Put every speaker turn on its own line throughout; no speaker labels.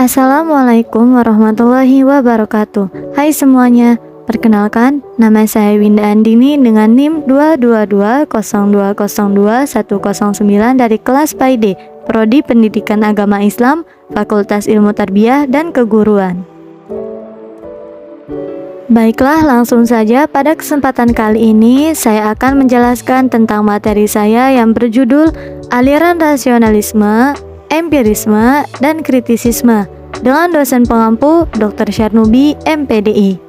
Assalamualaikum warahmatullahi wabarakatuh. Hai semuanya, perkenalkan nama saya Winda Andini dengan NIM 22202020109 dari kelas PAID, Prodi Pendidikan Agama Islam, Fakultas Ilmu Tarbiyah dan Keguruan. Baiklah, langsung saja pada kesempatan kali ini saya akan menjelaskan tentang materi saya yang berjudul Aliran Rasionalisme, Empirisme, dan Kritisisme dengan dosen pengampu Dr. Syarnubi, MPDI.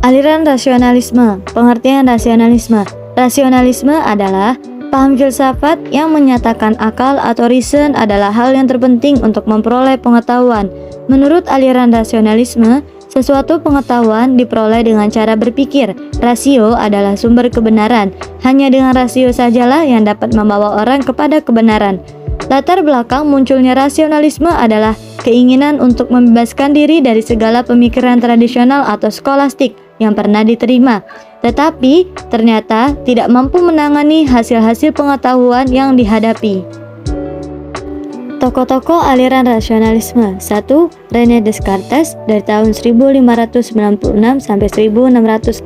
Aliran rasionalisme. Pengertian rasionalisme. Rasionalisme adalah paham filsafat yang menyatakan akal atau reason adalah hal yang terpenting untuk memperoleh pengetahuan. Menurut aliran rasionalisme, sesuatu pengetahuan diperoleh dengan cara berpikir. Rasio adalah sumber kebenaran. Hanya dengan rasio sajalah yang dapat membawa orang kepada kebenaran. Latar belakang munculnya rasionalisme adalah keinginan untuk membebaskan diri dari segala pemikiran tradisional atau skolastik yang pernah diterima, tetapi ternyata tidak mampu menangani hasil-hasil pengetahuan yang dihadapi. Tokoh-tokoh aliran rasionalisme. 1. René Descartes dari tahun 1596 sampai 1650.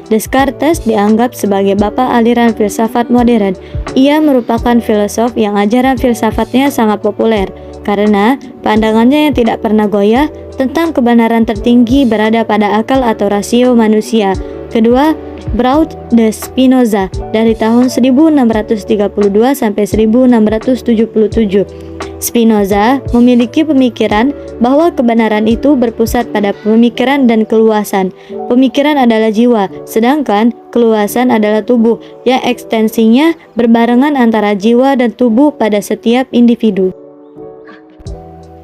Descartes dianggap sebagai bapak aliran filsafat modern. Ia merupakan filosof yang ajaran filsafatnya sangat populer karena pandangannya yang tidak pernah goyah tentang kebenaran tertinggi berada pada akal atau rasio manusia. Kedua, Braut de Spinoza dari tahun 1632 sampai 1677. Spinoza memiliki pemikiran bahwa kebenaran itu berpusat pada pemikiran dan keluasan. Pemikiran adalah jiwa, sedangkan keluasan adalah tubuh yang ekstensinya berbarengan antara jiwa dan tubuh pada setiap individu.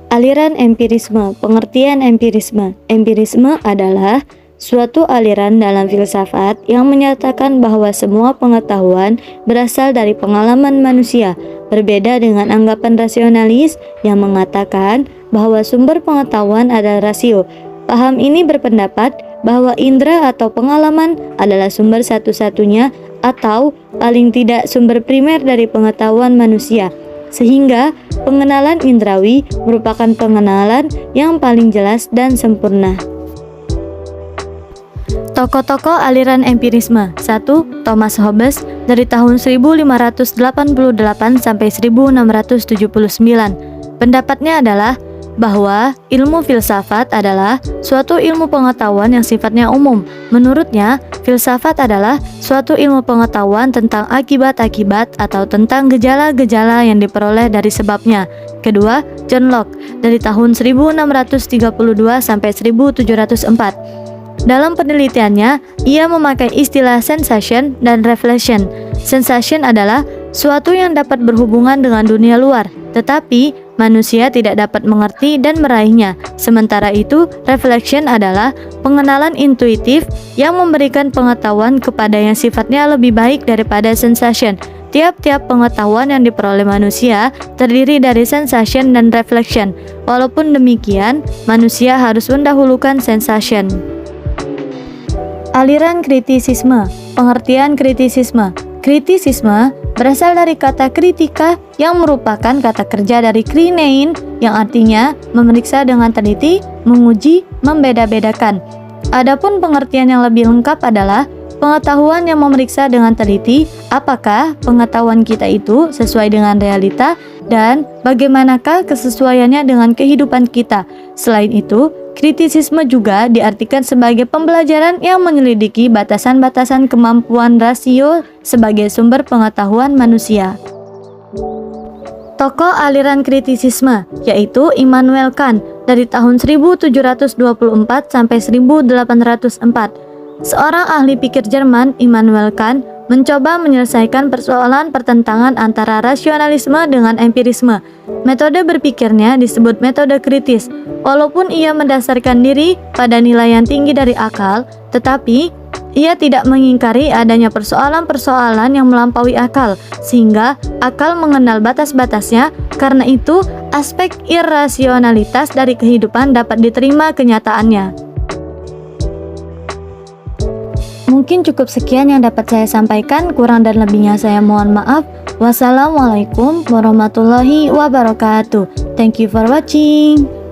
Aliran empirisme. Pengertian empirisme. Empirisme adalah suatu aliran dalam filsafat yang menyatakan bahwa semua pengetahuan berasal dari pengalaman manusia, berbeda dengan anggapan rasionalis yang mengatakan bahwa sumber pengetahuan adalah rasio. Paham ini berpendapat bahwa indera atau pengalaman adalah sumber satu-satunya atau paling tidak sumber primer dari pengetahuan manusia, sehingga pengenalan indrawi merupakan pengenalan yang paling jelas dan sempurna. Tokoh-tokoh aliran empirisme. 1. Thomas Hobbes dari tahun 1588 sampai 1679. Pendapatnya adalah bahwa ilmu filsafat adalah suatu ilmu pengetahuan yang sifatnya umum. Menurutnya, filsafat adalah suatu ilmu pengetahuan tentang akibat-akibat atau tentang gejala-gejala yang diperoleh dari sebabnya. Kedua, John Locke dari tahun 1632 sampai 1704. Dalam penelitiannya, ia memakai istilah sensation dan reflection. Sensation adalah suatu yang dapat berhubungan dengan dunia luar, tetapi manusia tidak dapat mengerti dan meraihnya. Sementara itu, reflection adalah pengenalan intuitif yang memberikan pengetahuan kepada yang sifatnya lebih baik daripada sensation. Tiap-tiap pengetahuan yang diperoleh manusia terdiri dari sensation dan reflection. Walaupun demikian, manusia harus mendahulukan sensation. Aliran kritisisme. Pengertian kritisisme. Kritisisme berasal dari kata kritika yang merupakan kata kerja dari krinein yang artinya memeriksa dengan teliti, menguji, membeda-bedakan. Adapun pengertian yang lebih lengkap adalah pengetahuan yang memeriksa dengan teliti apakah pengetahuan kita itu sesuai dengan realita dan bagaimanakah kesesuaiannya dengan kehidupan kita. Selain itu, kritisisme juga diartikan sebagai pembelajaran yang menyelidiki batasan-batasan kemampuan rasio sebagai sumber pengetahuan manusia. Tokoh aliran kritisisme yaitu Immanuel Kant dari tahun 1724 sampai 1804. Seorang ahli pikir Jerman, Immanuel Kant, mencoba menyelesaikan persoalan pertentangan antara rasionalisme dengan empirisme. Metode berpikirnya disebut metode kritis. Walaupun ia mendasarkan diri pada nilai yang tinggi dari akal, tetapi ia tidak mengingkari adanya persoalan-persoalan yang melampaui akal, sehingga akal mengenal batas-batasnya. Karena itu, aspek irrasionalitas dari kehidupan dapat diterima kenyataannya. Mungkin cukup sekian yang dapat saya sampaikan, kurang dan lebihnya saya mohon maaf. Wassalamualaikum warahmatullahi wabarakatuh. Thank you for watching.